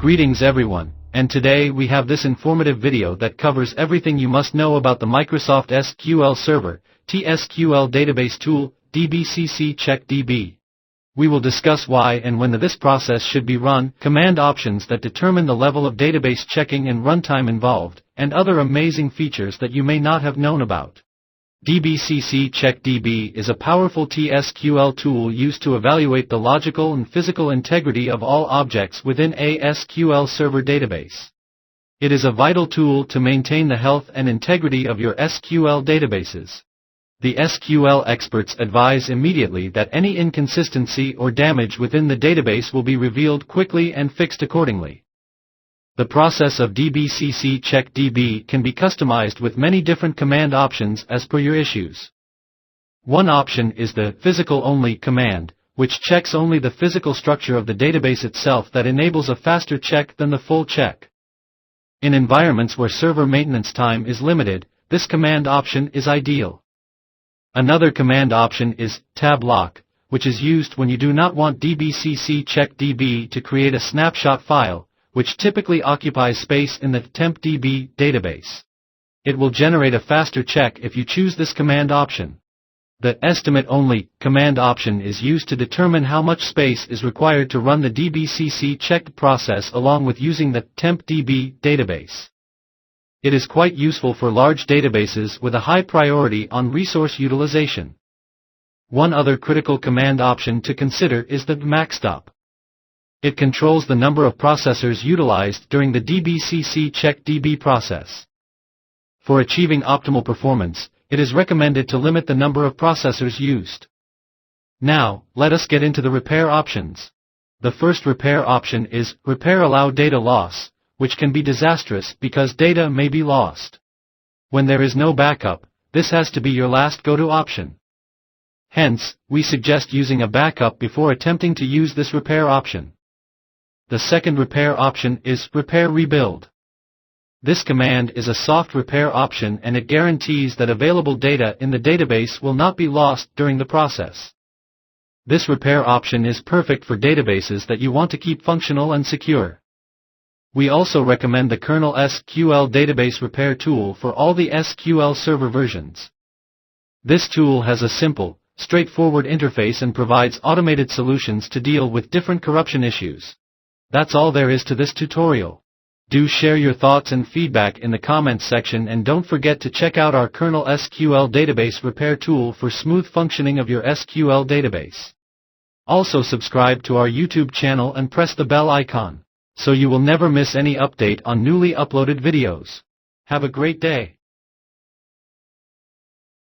Greetings everyone, and today we have this informative video that covers everything you must know about the Microsoft SQL Server, TSQL Database Tool, DBCC CHECKDB. We will discuss why and when this process should be run, command options that determine the level of database checking and runtime involved, and other amazing features that you may not have known about. DBCC CHECKDB is a powerful TSQL tool used to evaluate the logical and physical integrity of all objects within a SQL Server database. It is a vital tool to maintain the health and integrity of your SQL databases. The SQL experts advise immediately that any inconsistency or damage within the database will be revealed quickly and fixed accordingly. The process of DBCC CHECKDB can be customized with many different command options as per your issues. One option is the physical-only command, which checks only the physical structure of the database itself that enables a faster check than the full check. In environments where server maintenance time is limited, this command option is ideal. Another command option is TABLOCK, which is used when you do not want DBCC CHECKDB to create a snapshot file, which typically occupies space in the tempDB database. It will generate a faster check if you choose this command option. The estimate-only command option is used to determine how much space is required to run the DBCC checked process along with using the tempDB database. It is quite useful for large databases with a high priority on resource utilization. One other critical command option to consider is the MAXDOP. It controls the number of processors utilized during the DBCC CHECKDB process. For achieving optimal performance, it is recommended to limit the number of processors used. Now, let us get into the repair options. The first repair option is Repair Allow Data Loss, which can be disastrous because data may be lost. When there is no backup, this has to be your last go-to option. Hence, we suggest using a backup before attempting to use this repair option. The second repair option is Repair Rebuild. This command is a soft repair option and it guarantees that available data in the database will not be lost during the process. This repair option is perfect for databases that you want to keep functional and secure. We also recommend the Kernel SQL Database Repair tool for all the SQL Server versions. This tool has a simple, straightforward interface and provides automated solutions to deal with different corruption issues. That's all there is to this tutorial. Do share your thoughts and feedback in the comments section and don't forget to check out our Kernel SQL Database Repair tool for smooth functioning of your SQL database. Also subscribe to our YouTube channel and press the bell icon, so you will never miss any update on newly uploaded videos. Have a great day.